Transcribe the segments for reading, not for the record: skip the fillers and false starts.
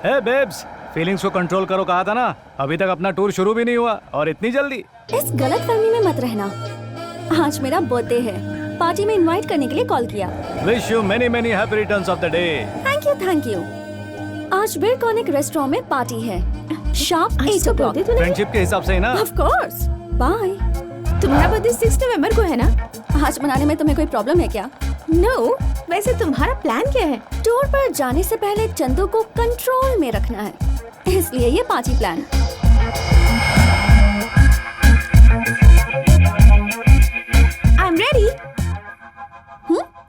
ए babes, feelings को control करो कहा था ना। अभी तक अपना टूर शुरू भी नहीं हुआ और इतनी जल्दी। इस गलतफहमी में मत रहना। आज मेरा बर्थडे है, पार्टी में इनवाइट करने के लिए कॉल किया। Wish you many many happy returns of the day. Thank you. आज बिरकॉनिक रेस्टोरेंट में पार्टी है, शार्प 8 o'clock। फ्रेंडशिप के हिसाब से ही ना। Of course. बाय। तुम्हारा बर्थडे 6 नवंबर को है ना? आज मनाने में तुम्हें कोई प्रॉब्लम है क्या? नो, वैसे तुम्हारा प्लान क्या है? टूर पर जाने से पहले चंदू को कंट्रोल में रखना है, इसलिए ये party plan. I am ready.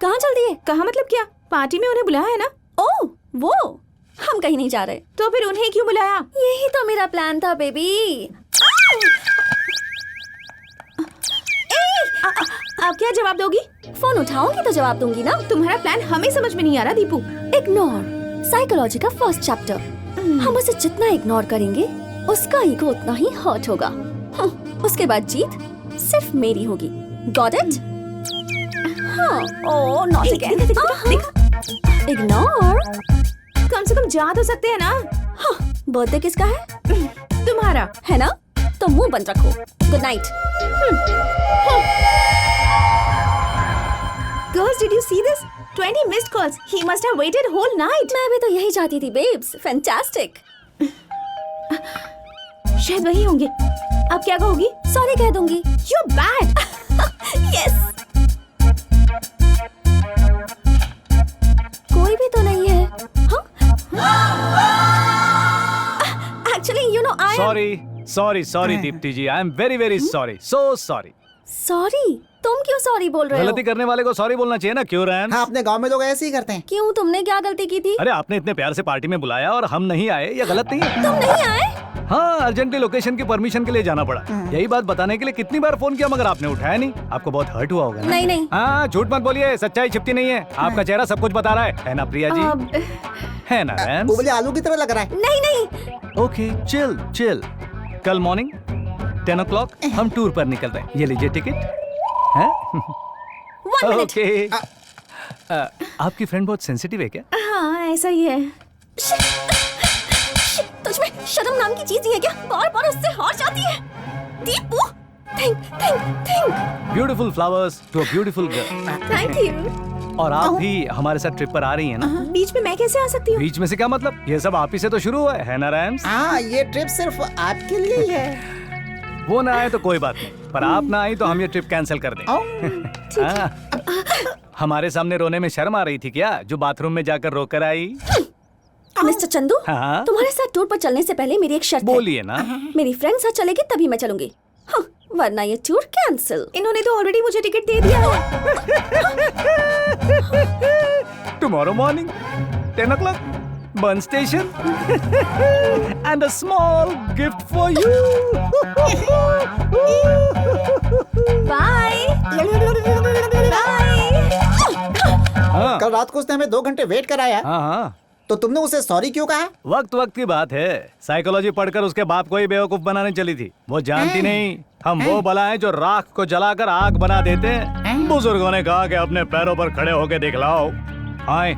कहाँ चल दिए? कहाँ मतलब क्या? पार्टी में उन्हें बुलाया है ना? ओह वो, हम कहीं नहीं जा रहे। तो फिर उन्हें क्यों बुलाया? यही तो मेरा प्लान था बेबी। आप क्या जवाब दोगी? फोन उठाओगी तो जवाब दूंगी ना। तुम्हारा प्लान हमें समझ में नहीं आ रहा दीपू। इग्नोर, साइकोलॉजी का फर्स्ट चैप्टर। हम उसे जितना इग्नोर करेंगे उसका ईगो उतना ही हर्ट होगा। उसके बाद जीत सिर्फ मेरी होगी। Got it? हाँ। Oh not again. इग्नोर। कम से कम जा तो सकते हैं ना। हाँ, बर्थडे किसका है? तुम्हारा है ना? तो मुंह बंद रखो। Good night. Girls, did you see this? 20 missed calls. He must have waited whole night. मैं भी तो यही चाहती थी बेब्स। फैंटास्टिक। शायद वही होंगे। अब क्या कहोगी? सॉरी कह दूंगी। You're bad. यस। कोई भी तो नहीं है। Actually you know I sorry Deepti ji, I am very very sorry, so sorry. Sorry? तुम क्यों सॉरी बोल रहे हो? गलती करने वाले को सॉरी बोलना चाहिए ना, क्यों रैम? हाँ, अपने गांव में लोग ऐसे ही करते हैं। क्यों, तुमने क्या गलती की थी? अरे आपने इतने प्यार से पार्टी में बुलाया और हम नहीं आए, ये गलत नहीं है। तुम नहीं आए? हाँ, अर्जेंटली लोकेशन की परमिशन के लिए जाना पड़ा। यही बात बताने के लिए कितनी बार फोन किया मगर आपने उठाया नहीं। आपको बहुत हर्ट हुआ होगा ना? नहीं। हाँ, झूठ मत बोलिए, सच्चाई छिपती नहीं है। आपका चेहरा सब कुछ बता रहा है ना प्रिया जी? है ना रैम? उबले आलू की तरह लग रहा है। नहीं। Okay, chill. कल मॉर्निंग 10 o'clock हम टूर पर निकल रहे हैं। ये लीजिए टिकट। हैं? 1 minute। ओके। आपकी फ्रेंड बहुत सेंसिटिव है क्या? हाँ, ऐसा ही है। तुझ में शर्म नाम की चीज ही है क्या? बार उससे हार जाती है। Deepu, think. Beautiful flowers to a beautiful girl. Thank you. और आप भी हमारे साथ ट्रिप पर आ रही हैं ना? बीच में मैं कैसे आ सकती हूँ? बीच में से क्या मतलब? ये सब आप ही से तो शुरू हुआ है ना रैम्स? हाँ, ये ट्रिप सिर्फ आपके लिए ही है। वो ना आए तो कोई बात नहीं, पर आप ना आई तो हम ये ट्रिप कैंसिल कर दें। हमारे सामने रोने में शर्म आ रही थी क्या, जो बाथरूम में जाकर रोकर आई? मिस्टर चंदू, हाँ? तुम्हारे साथ टूर पर चलने से पहले मेरी एक शर्त है। बोलिए ना। मेरी फ्रेंड साथ चलेगी तभी मैं चलूंगी, वरना ये टूर कैंसिल। इन्होंने तो ऑलरेडी मुझे टिकट दे दिया है। Tomorrow morning 10 o'clock bun station and a small gift for you. Bye. हाँ कल रात को उसने हमें 2 घंटे वेट कराया। हाँ, तो तुमने उसे सॉरी क्यों कहा? वक्त की बात है। साइकोलॉजी पढ़कर उसके बाप को ही बेवकूफ बनाने चली थी। वो जानती नहीं हम वो बला हैं जो राख को जलाकर आग बना देते हैं। बुजुर्गों ने कहा कि अपने पैरों पर खड़े होकर दिखलाओ। आए,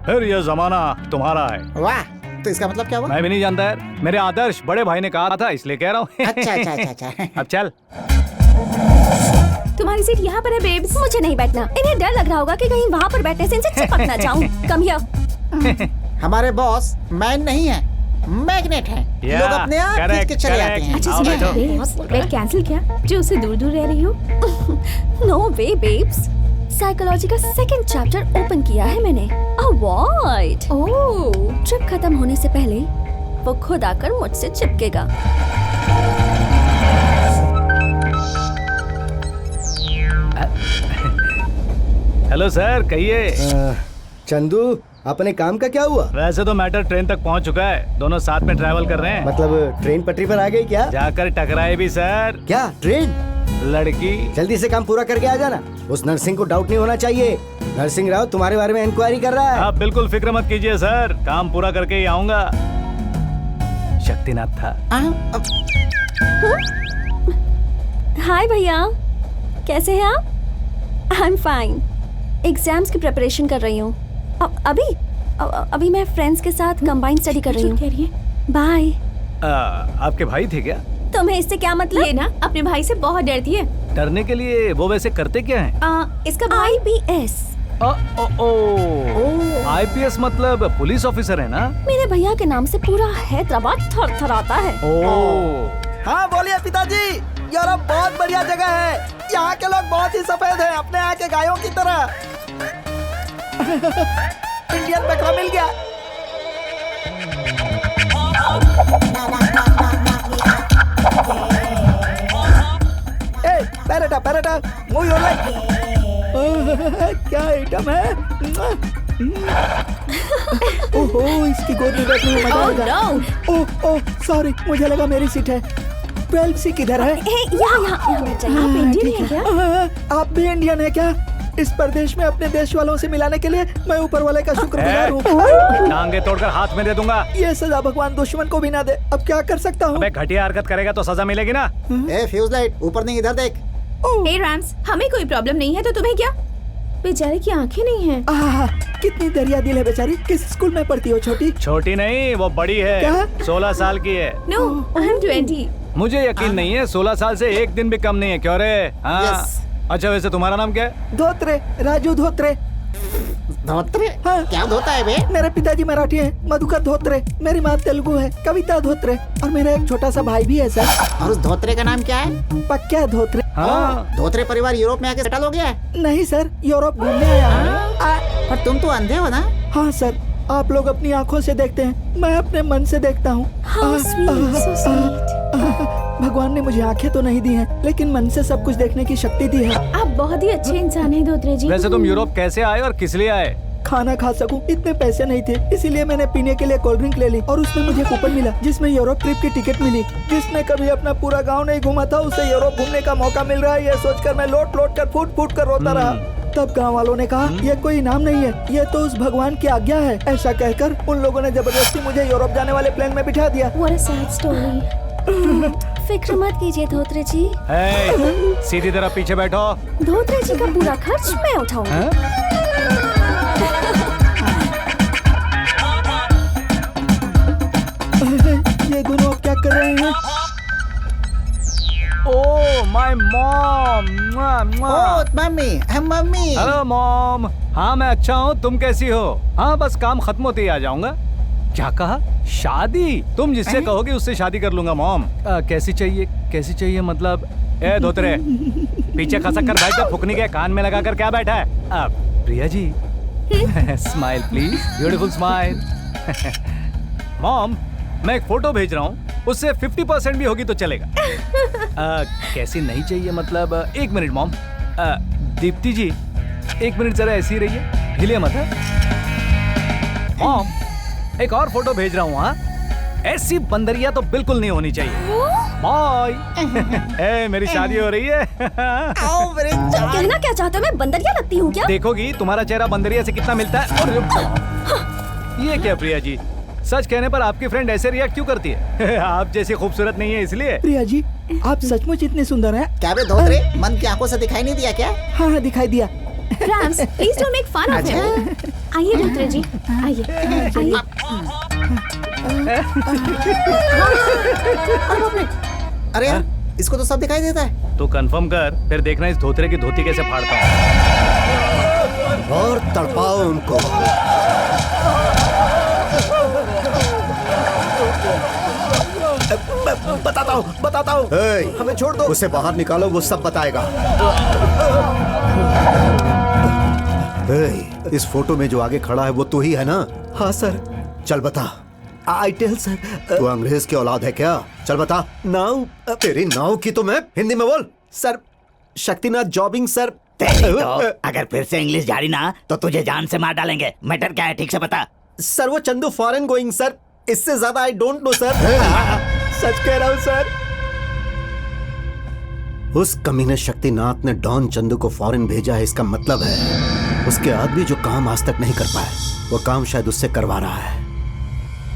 फिर ये जमाना तुम्हारा है। वाह, तो इसका मतलब क्या हुआ? मैं भी नहीं जानता यार, मेरे आदर्श बड़े भाई ने कहा था इसलिए कह रहा हूँ। अच्छा। अब चल। तुम्हारी सीट यहाँ पर है बेब्स। मुझे नहीं बैठना। इन्हें डर लग रहा होगा कि कहीं वहाँ पर बैठने से इनसे चिपक ना जाऊं। Come here. हमारे बॉस मैन नहीं है, मैग्नेट है। Yeah, लोग अपने आप खींच के चले correct. आते हैं। अच्छा आओ सुनिए बैठो। बेब्स, वेट कैंसिल क्या? जो उससे दूर रह रही हो? नो वे बेब्स, साइकोलॉजी का सेकंड चैप्टर ओपन किया है मैंने। अवॉइड। ओह, ट्रिप खत्म होने से पहले वो खुद आकर मुझसे चिपकेगा। हेलो सर, कहिए। चंदू, अपने काम का क्या हुआ? वैसे तो मैटर ट्रेन तक पहुंच चुका है, दोनों साथ में ट्रैवल कर रहे हैं। मतलब ट्रेन पटरी पर आ गई क्या? जाकर टकराए भी सर। क्या ट्रेन? लड़की। जल्दी से काम पूरा करके आ जाना। उस नर्सिंग को डाउट नहीं होना चाहिए। नरसिंह राव तुम्हारे बारे में इंक्वायरी कर रहा है। आप बिल्कुल फिक्र मत कीजिए सर, काम पूरा करके ही आऊंगा। शक्तिनाथ था। हाय भैया, कैसे हैं आप? I am fine. एग्जाम्स की प्रिपरेशन कर रही हूँ। अभी अभी मैं फ्रेंड्स के साथ कंबाइन स्टडी कर रही हूँ। कह रही है बाय। आपके भाई थे क्या? तुम्हें इससे क्या मतलब? ये ना अपने भाई से बहुत डरती है। डरने के लिए वो वैसे करते क्या हैं? इसका भाई IPS। IPS मतलब पुलिस ऑफिसर है ना? मेरे भैया के नाम से पूरा हैदराबाद थरथराता है। हाँ बोलिए पिताजी, यूरोप बहुत बढ़िया जगह है। यहाँ के लोग बहुत ही सफेद हैं, अपने यहाँ के गायों की तरह। इंडियन बकरा मिल गया। पैरेटा मूव योर क्या आइटम है। ओहो, इसकी गोद में बैठने में मजा आएगा। ओह सॉरी, मुझे लगा मेरी सीट है। 12C किधर है? यहाँ बैठ जाइए। आप इंडियन है क्या? आप भी इंडियन है क्या? इस प्रदेश में अपने देश वालों से मिलाने के लिए मैं ऊपर वाले का शुक्रगुजार हूँ। टांगे तोड़कर हाथ में दे दूंगा। ये सजा भगवान दुश्मन को भी ना दे। अब क्या कर सकता हूँ? अबे घटिया हरकत करेगा तो सजा मिलेगी ना। ए फ्यूज लाइट, ऊपर नहीं इधर देख। हे रैम्स, हमें कोई प्रॉब्लम नहीं है तो तुम्हें क्या? बेचारे की आंखें नहीं हैं। कितनी दरिया दिल है बेचारी। किस स्कूल में पढ़ती हो छोटी? छोटी नहीं, वो बड़ी है। क्या? 16 साल की है। No, I am 20। मुझे यकीन नहीं है, 16 साल से एक दिन भी कम नहीं है। क्यों रे? हाँ। Yes. अच्छा वैसे तुम्हारा नाम क्या है? धोत्रे, राजू धोत्रे। धोत्रे? हाँ। क्या धोता है बे? मेरे पिताजी मराठी हैं, मधुकर धोत्रे। मेरी माँ तेलुगु है, कविता धोत्रे। और मेरा एक छोटा सा भाई भी है सर। और उस धोत्रे का नाम क्या है? पक्का धोत्रे। हाँ। धोत्रे परिवार यूरोप में आके सेटल हो गया है? नहीं सर, यूरोप घूमने आया हूँ। पर तुम तो अंधे हो ना? हाँ सर, आप लोग अपनी आँखों से देखते हैं, मैं अपने मन से देखता हूँ। How sweet, so sweet. भगवान ने मुझे आंखें तो नहीं दी हैं, लेकिन मन से सब कुछ देखने की शक्ति दी है। आप बहुत ही अच्छे इंसान हैं धोत्रे जी। वैसे तुम यूरोप कैसे आए और किस लिए आए? खाना खा सकूं, इतने पैसे नहीं थे, इसीलिए मैंने पीने के लिए कोल्ड ड्रिंक ले ली और उसमें मुझे कूपन मिला जिसमें यूरोप ट्रिप की टिकट मिली। जिसने कभी अपना पूरा गांव नहीं घूमा था उसे यूरोप घूमने का मौका मिल रहा है, ये सोचकर मैं लोट लोट कर फूट कर रोता रहा। तब गांव वालों ने कहा ये कोई इनाम नहीं है, ये तो उस भगवान की आज्ञा है। ऐसा कहकर उन लोगों ने जबरदस्ती मुझे यूरोप जाने वाले प्लेन में बिठा दिया। What a sad story. फिक्र मत कीजिए धोत्रे जी। सीधी तरह पीछे बैठो। धोत्रे जी का पूरा खर्च मैं उठाऊंगी। हाँ? ये दोनों अब क्या कर रहे हैं? Oh my mom. Mummy, mummy. Hello mom. हाँ मैं अच्छा हूँ, तुम कैसी हो? हाँ बस काम खत्म होते ही आ जाऊंगा। क्या कहा? शादी? तुम जिससे कहोगे उससे शादी कर लूंगा मॉम। कैसी चाहिए मतलब? ए धोत्रे, पीछे खसक कर बैठ जा, फुकनी के कान में लगाकर क्या बैठा है? Priya ji smile please, beautiful smile. Mom मैं एक फोटो भेज रहा हूँ, उससे 50% भी होगी तो चलेगा। कैसी नहीं चाहिए मतलब? एक मिनट मॉम। दीप्ति जी एक मिनट जरा ऐसी ही रहिए, हिलिए मत। मॉम एक और फोटो भेज रहा हूँ। हाँ ऐसी बंदरिया तो बिल्कुल नहीं होनी चाहिए। बाय। ए मेरी शादी हो रही है। कहना क्या चाहते हो, मैं बंदरिया लगती हूँ क्या? देखोगी तुम्हारा चेहरा बंदरिया से कितना मिलता है। और ये क्या प्रिया जी, सच कहने पर आपकी फ्रेंड ऐसे रिएक्ट क्यों करती है? आप जैसी खूबसूरत नहीं है इसलिए। प्रिया जी आप सचमुच इतने सुंदर हैं। क्या बे धोत्रे, मन की आंखों से दिखाई नहीं दिया क्या? हाँ दिखाई दिया। Rams, please don't make fun of him. आइए धोत्रे जी, आइए। अरे यार, इसको तो सब दिखाई देता है। तो कंफर्म कर, फिर देखना इस धोत्रे की धोती कैसे फाड़ता हूँ। और तड़पाओ उनको। बताता हूँ। हमें छोड़ दो, उसे बाहर निकालो, वो सब बताएगा। इस फोटो में जो आगे खड़ा है वो तू ही है ना? हाँ सर। चल बता। I tell sir. तू अंग्रेज की औलाद है क्या? चल बता। नाउ तेरी नाव की तो मैं हिंदी में बोल। सर, शक्तिनाथ जॉबिंग सर। तो अगर फिर से इंग्लिश जारी ना तो तुझे जान से मार डालेंगे। मैटर क्या है ठीक से बता। सर वो चंदू फॉरेन गोइंग सर, इससे ज्यादा आई डोंट नो सर। सच कह रहा हूँ सर। उस कमीने शक्तिनाथ ने डॉन चंदू को फॉरेन भेजा है, इसका मतलब है उसके आदमी जो काम आज तक नहीं कर पाए वो काम शायद उससे करवा रहा है।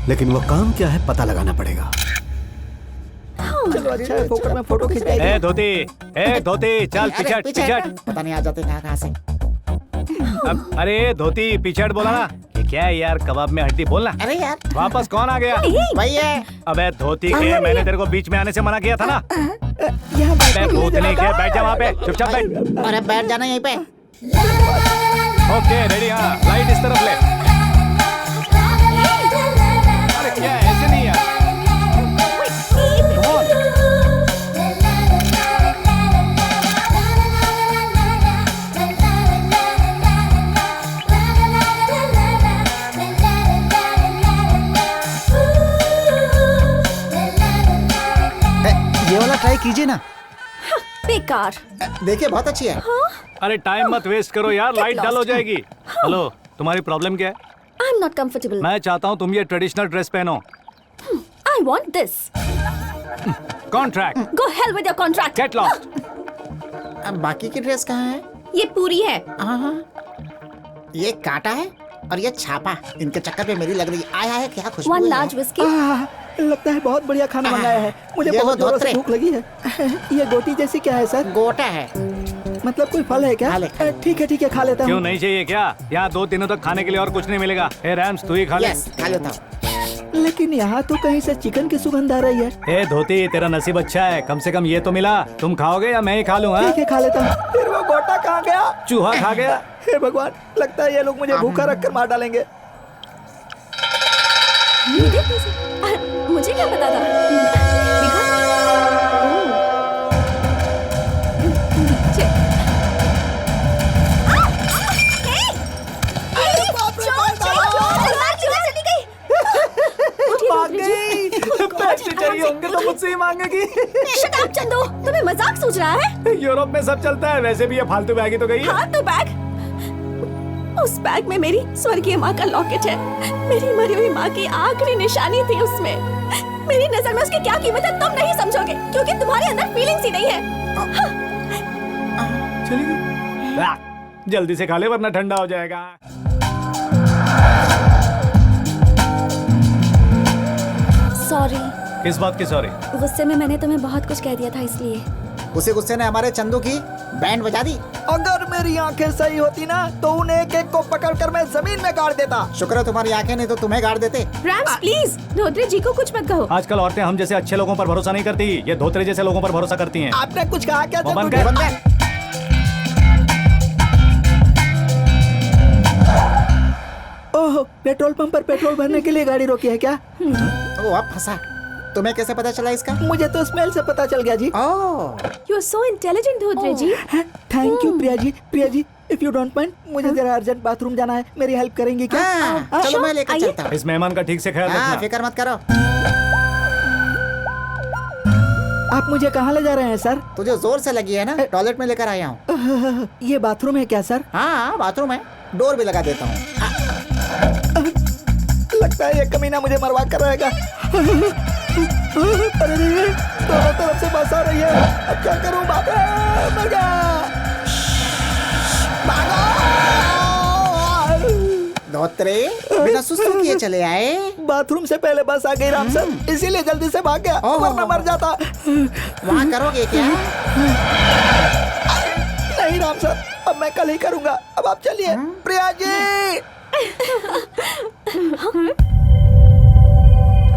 लेकिन वो काम क्या है पता लगाना पड़ेगा। चलो अच्छा है, फोकट में फोटो खिंचाएगी। ए धोती चल पिछट पिछट। पता नहीं आ जाते कहाँ से। अरे धोती पिछट बोला ना। क्या है यार, कबाब में हड्डी बोलना। अरे यार वापस कौन आ गया? वही है। अबे धोती के, मैंने तेरे को बीच में आने से मना किया था ना। यहाँ अबे भूतनी के, बैठ जा वहाँ पे, चुपचाप बैठ। अरे बैठ जाना यहीं पे। ओके रेडी, हाँ लाइट इस तरफ ले। अरे क्या है, ऐसे नहीं यार। Come on. ये वाला ट्राई कीजिए ना। बेकार। देखिए बहुत अच्छी है। अरे टाइम मत वेस्ट करो यार, लाइट डल हो जाएगी। हेलो, तुम्हारी प्रॉब्लम क्या है? I am not comfortable. मैं चाहता हूँ तुम ये ट्रेडिशनल ड्रेस पहनो। I want this. Contract, go hell with your contract. Get lost. अब बाकी की ड्रेस कहाँ है? ये पूरी है। हाँ, ये कांटा है और ये छापा। इनके चक्कर पे मेरी लग रही है। आया है क्या खुशबू वन है? Large whisky. लगता है बहुत बढ़िया खाना मंगाया है। मुझे ये वो बहुत जोरों से धोत्रे। भूख लगी है। ये गोटी जैसी क्या है सर? गोटा है। मतलब कोई फल है क्या? खा ले। ठीक है खा लेता क्यों हूँ। नहीं चाहिए क्या? यहाँ 2 दिनों तक खाने के लिए और कुछ नहीं मिलेगा। ए रैम्स, तू ही खा ले। यस, खा लेता हूँ। लेकिन यहाँ तो कहीं से चिकन की सुगंध आ रही है। ए धोती, तेरा नसीब अच्छा है, कम से कम ये तो मिला। तुम खाओगे या मैं ही खा लूँ? ठीक है खा लेता हूँ। फिर वो गोटा कहाँ गया? चूहा खा गया। हे भगवान, लगता है ये लोग मुझे भूखा रखकर मार डालेंगे। मुझे क्या पता था? पैसे चाहिए होंगे तो मुझसे ही मांगेगी। Shut up, चंदू, तुम्हें मजाक सूझ रहा है? यूरोप में सब चलता है, वैसे भी ये फालतू बैग ही तो गई है। हाँ तो बैग। उस बैग में मेरी स्वर्गीय माँ का लॉकेट है। मेरी मरी हुई माँ की आखिरी निशानी थी उसमें। मेरी नजर में उसकी क्या कीमत है तुम नहीं समझोगे, क्योंकि तुम्हारे अंदर फीलिंग्स ही नहीं है। चली गई। जल्दी से खा ले वरना ठंडा हो जाएगा। सॉरी। किस बात की सॉरी? गुस्से में मैंने तुम्हें बहुत कुछ कह दिया था इसलिए। उसी गुस्से ने हमारे चंदू की बैंड बजा दी। अगर मेरी आंखें सही होती ना तो उन्हें एक एक को पकड़कर मैं जमीन में गाड़ देता। शुक्र है तुम्हारी आंखें, नहीं तो तुम्हें गाड़ देते। रैम्स प्लीज, धोत्रे जी को कुछ मत कहो। आजकल औरतें हम जैसे अच्छे लोगों पर भरोसा नहीं करती, ये धोत्रे जैसे लोगों पर भरोसा करती हैं। आपने कुछ कहा क्या? वो बंद चंदू? कर। बंद कर। ओह, पेट्रोल पंप पर पेट्रोल भरने के लिए गाड़ी रोकी है क्या? ओ अब फंसा। तुम्हें कैसे पता चला इसका? मुझे तो स्मेल से पता चल गया जी। Oh, you are so intelligent Dhotre ji. Thank you Priya ji. Priya ji, if you don't mind, मुझे जरा अर्जेंट बाथरूम जाना है। मेरी हेल्प करेंगी क्या? हाँ, चलो मैं लेकर आइए। चलता हूँ। इस मेहमान का ठीक से ख्याल हाँ, रखना। फिक्र मत करो। आप मुझे कहाँ ले जा रहे हैं सर? तुझे जोर से लगी है ना, टॉयलेट में लेकर आया हूँ। ये बाथरूम है क्या सर? हाँ, बाथरूम है, डोर भी लगा देता हूँ। लगता है ये कमीना मुझे मरवा कर रहेगा। अरे रे, दोनों तरफ से बस आ रही है। अब क्या करूं? बाप रे, मर गया। भागो! धोत्रे बिना सुस्त किए चले आए। बाथरूम से पहले बस आ गई राम सर, इसीलिए जल्दी से भाग गया, ओह। वरना मर जाता। वहाँ करोगे क्या? नहीं राम सर, अब मैं कल ही करूंगा। अब आप चलिए। Priya ji,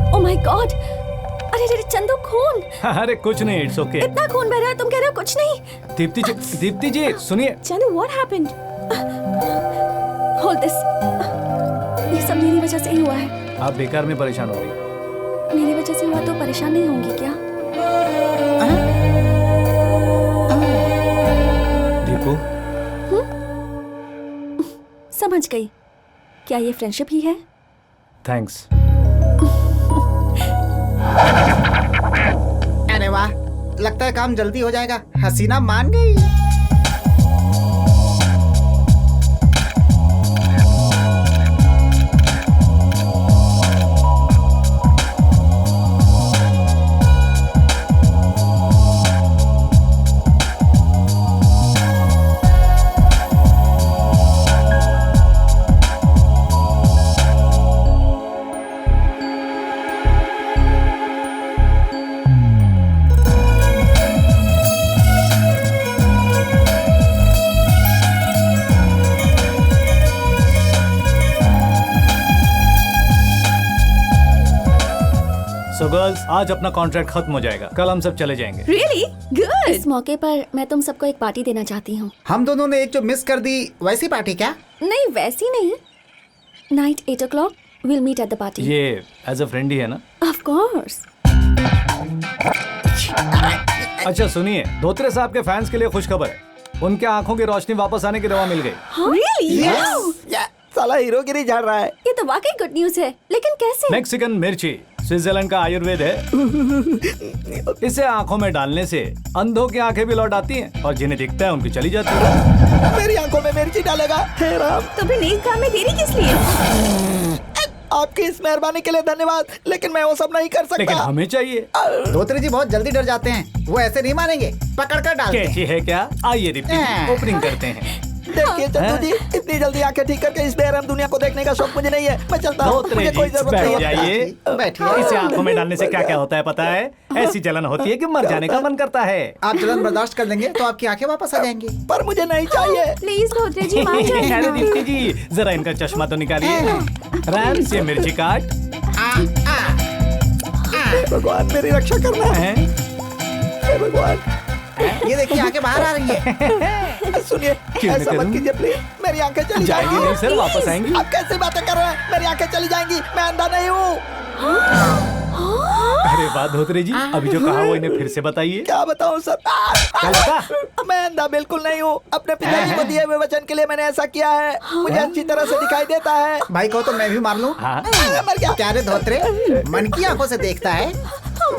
oh my God. अरे अरे चंदू, खून। अरे कुछ नहीं, इट्स ओके। इतना खून बह रहा है, तुम कह रहे हो कुछ नहीं? दीप्ति जी सुनिए। Chandu what happened? Hold this. ये सब मेरी वजह से ही हुआ है। आप बेकार में परेशान हो रही। मेरी वजह से हुआ तो परेशान नहीं होंगी क्या? दीपू, समझ गई। क्या ये फ्रेंडशिप ही है? थैंक्स। अरे वाह, लगता है काम जल्दी हो जाएगा। हसीना मान गई। तो गर्ल्स, आज अपना कॉन्ट्रैक्ट खत्म हो जाएगा, कल हम सब चले जाएंगे। Really good. इस मौके पर मैं तुम सबको एक पार्टी देना चाहती हूँ। हम दोनों ने एक जो मिस कर दी वैसी पार्टी क्या? नहीं वैसी नहीं, night 8 o'clock we'll meet at the party. ये एज अ फ्रेंड ही है ना? Of course. अच्छा सुनिए, धोत्रे साहब के फैंस के लिए खुशखबर है, उनके आंखों की रोशनी वापस आने की दवा मिल गई। रियली साला हीरोगिरी झाड़ रहा है। ये तो वाकई गुड न्यूज है, लेकिन कैसे? मैक्सिकन मिर्ची स्विट्जरलैंड का आयुर्वेद है। इसे आंखों में डालने से अंधों की आंखें भी लौट आती हैं और जिन्हें दिखता है उनकी चली जाती है। मेरी आंखों में मिर्ची डालेगा? हे राम, तो फिर नेक काम में देरी किस लिए? आपकी इस मेहरबानी के लिए धन्यवाद, लेकिन मैं वो सब नहीं कर लेकिन सकता। हमें चाहिए। धोत्रे जी बहुत जल्दी डर जाते हैं, वो ऐसे नहीं मानेंगे, पकड़ कर डालते हैं। कैची है क्या? आइए दीप्ति हाँ। ओपनिंग करते हैं। देखिए चंदू जी, इतनी जल्दी आंखें ठीक करके इस बेरहम दुनिया को देखने का शौक मुझे नहीं है। मैं चलता हूँ, धोत्रे मुझे जी कोई जरूरत बैठ नहीं है। जाइए। बैठिए। इसे आंखों में डालने से क्या क्या होता है पता है? ऐसी जलन होती है कि मर जाने का मन करता है। आप जलन बर्दाश्त कर लेंगे तो आपकी आंखें वापस आ जाएंगी। पर मुझे नहीं चाहिए। प्लीज धोत्रे जी मान जाइए अरे ना। दीप्ति जी, जरा इनका चश्मा तो निकालिए। रैम से मिर्ची काट हे भगवान, मेरी रक्षा करना है। है। हे भगवान, ये देखिए आंखें बाहर आ रही है। सुनिए, क्यों ऐसा करूं? मत कीजिए प्लीज, मेरी आंखें चली जाएंगी जाएंगी। नहीं सर, वापस आएंगी। आप कैसे बातें कर रहे हैं? मेरी आंखें चली जाएंगी, मैं अंधा नहीं हूँ। अरे बात धोत्रे जी, अभी जो कहा वो इन्हें फिर से बताइए। क्या बताऊँ सर? क्या बता? मैं अंधा बिल्कुल नहीं हूँ। अपने पिताजी को दिए हुए वचन के लिए मैंने ऐसा किया है। मुझे अच्छी तरह से दिखाई देता है। भाई को तो मैं भी मार लूं। हाँ। मर गया। क्या रे धोत्रे, मन की आंखों से देखता है।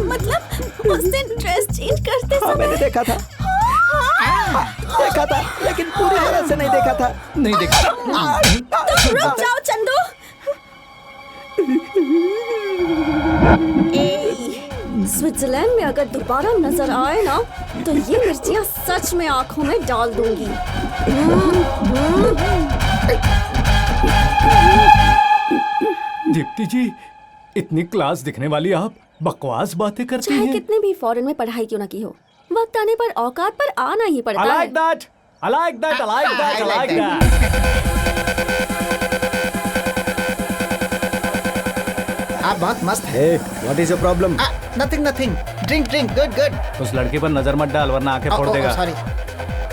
मतलब उस दिन ड्रेस चेंज करते हाँ, समय मैंने देखा था, देखा था, लेकिन पूरी तरह से नहीं देखा था। नहीं देखा। रुक जाओ चंदू। स्विट्जरलैंड में अगर दोबारा नजर आए ना तो ये मिर्चियाँ सच में आंखों में डाल दूंगी। दीप्ति जी, इतनी क्लास दिखने वाली आप बकवास बातें करती चाहे हैं। कितने भी फॉरेन में पढ़ाई क्यों ना की हो, वक्त आने पर औकात पर आना ही पड़ता I है। like that. I like that. I like that. I I like like that. आप बहुत मस्त है। What is your problem? Nothing nothing, drink drink, good good. उस लड़की पर नजर मत डाल वरना आंखें फोड़ देगा। सॉरी।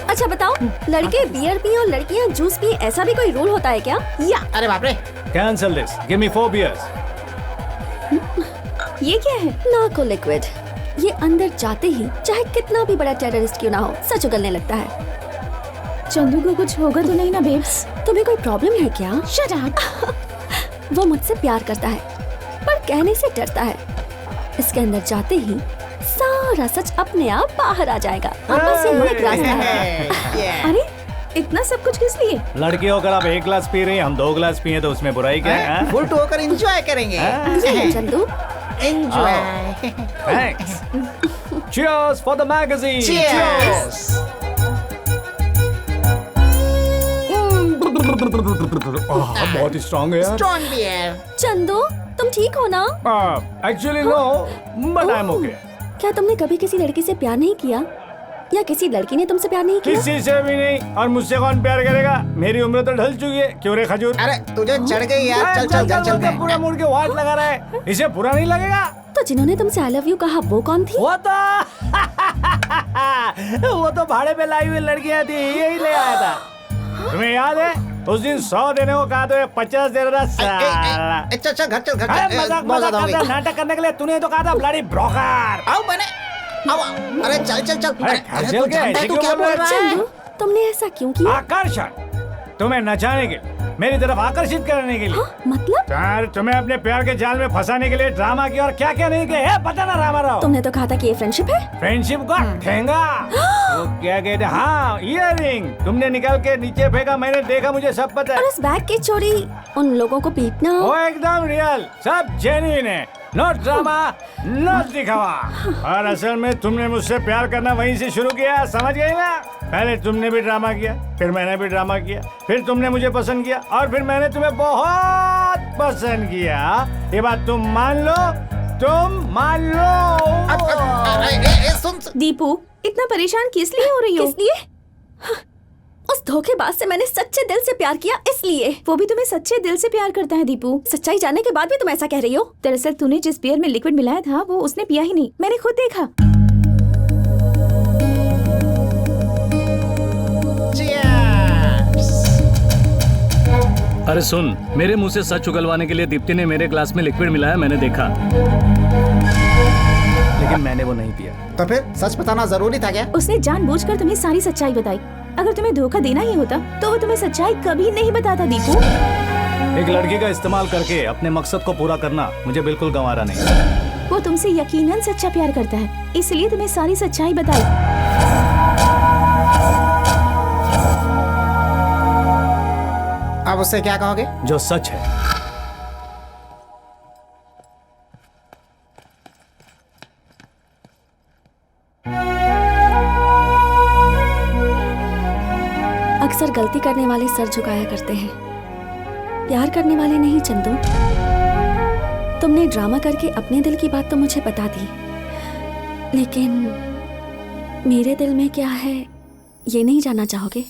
अच्छा बताओ, लड़के बियर पिए और लड़कियाँ जूस पिए, ऐसा भी कोई रूल होता है क्या? या अरे बाप रे, Cancel this. Give me 4 beers. ये क्या है? Narco liquid. ये अंदर जाते ही चाहे कितना भी बड़ा टेररिस्ट क्यों ना हो, सच उगलने लगता है। चंदू को कुछ होगा तो नहीं ना बेब्स? तुम्हें कोई प्रॉब्लम है क्या? Shut up. वो मुझसे प्यार करता है पर कहने से डरता है। इसके अंदर जाते ही सारा सच अपने आप बाहर आ जाएगा। अब बस ये एक रास्ता है। अरे इतना सब कुछ किस लिए? लड़की होकर आप 1 ग्लास पी रही हैं, हम 2 ग्लास पिए तो उसमें बुराई क्या है? हाँ? फुल होकर एंजॉय करेंगे। जी Chandu. Enjoy. Thanks. Cheers for the magazine. Cheers. बहुत स्ट्रॉन्ग है यार। Strong beer. चंदू तुम ठीक हो ना? Actually no, but I am okay. क्या तुमने कभी किसी लड़की से प्यार नहीं किया या किसी लड़की ने तुमसे प्यार नहीं किया? किसी से भी नहीं, और मुझसे कौन प्यार करेगा? मेरी उम्र तो ढल चुकी है। क्यों रे खजूर? अरे तुझे चढ़ गई यार, चल चल चल चल। पूरा मुड़ के वाट लगा रहा है, इसे बुरा नहीं लगेगा? तो जिन्होंने तुमसे आई लव यू कहा वो कौन थी? वो तो भाड़े पे लाई हुई लड़कियां थी, यही ले आया था। तुम्हें याद है उस दिन 100 देने को कहा तो 50 दे रहा था साला। चल चल घर चल घर अरे चल। मजाक बहुत ज्यादा हो करता, गई। नाटक करने के लिए तूने तो कहा था ब्लडी ब्रोकर। आओ बने, आओ। अरे चल चल चल। अरे अरे चल तू के जानता ऐसे है तू क्यों क्या बोल बोल रहा रहा है? चंदू तुमने ऐसा क्यों किया? आकर्षण, तुम्हें नचाने के लिए, मेरी तरफ आकर्षित करने के लिए। मतलब यार तुम्हें अपने प्यार के जाल में फंसाने के लिए ड्रामा किया और क्या क्या नहीं किया, पता ना रामा राव। तुमने तो कहा था कि ये फ्रेंडशिप है। फ्रेंडशिप का ठेंगा। वो क्या कहते? हाँ, इयररिंग तुमने निकाल के नीचे फेंका, मैंने देखा, मुझे सब पता और है। उस बैग की चोरी उन लोगों को पीटना। वो एकदम रियल, सब जेन्युइन है, नो ड्रामा नो दिखावा। और असल में तुमने मुझसे प्यार करना वहीं से शुरू किया, समझ गई ना? पहले तुमने भी ड्रामा किया, फिर मैंने भी ड्रामा किया, फिर तुमने मुझे पसंद किया और फिर मैंने तुम्हें बहुत पसंद किया। ये बात तुम मान लो, तुम मान लो। ए, सुन। दीपू इतना परेशान किस लिए हो रही हो? किस लिए? उस धोखेबाज से मैंने सच्चे दिल से प्यार किया, इसलिए। वो भी तुम्हें सच्चे दिल से प्यार करता है दीपू। सच्चाई जानने के बाद भी तुम ऐसा कह रही हो? दरअसल तूने जिस बियर में लिक्विड मिलाया था वो उसने पिया ही नहीं, मैंने खुद देखा। अरे सुन, मेरे मुंह से सच उगलवाने के लिए दीप्ति ने मेरे ग्लास में लिक्विड मिलाया, मैंने देखा, लेकिन मैंने वो नहीं पिया। तो फिर सच बताना जरूरी था क्या? उसने जानबूझकर तुम्हें सारी सच्चाई बताई। अगर तुम्हें धोखा देना ही होता तो वो तुम्हें सच्चाई कभी नहीं बताता दीपू। एक लड़की का इस्तेमाल करके अपने मकसद को पूरा करना मुझे बिल्कुल गंवारा नहीं। वो तुमसे यकीनन सच्चा प्यार करता है, इसलिए तुम्हें सारी सच्चाई बताई। अब उससे क्या कहोगे? जो सच है। अक्सर गलती करने वाले सर झुकाया करते हैं, प्यार करने वाले नहीं चंदू। तुमने ड्रामा करके अपने दिल की बात तो मुझे बता दी, लेकिन मेरे दिल में क्या है ये नहीं जानना चाहोगे?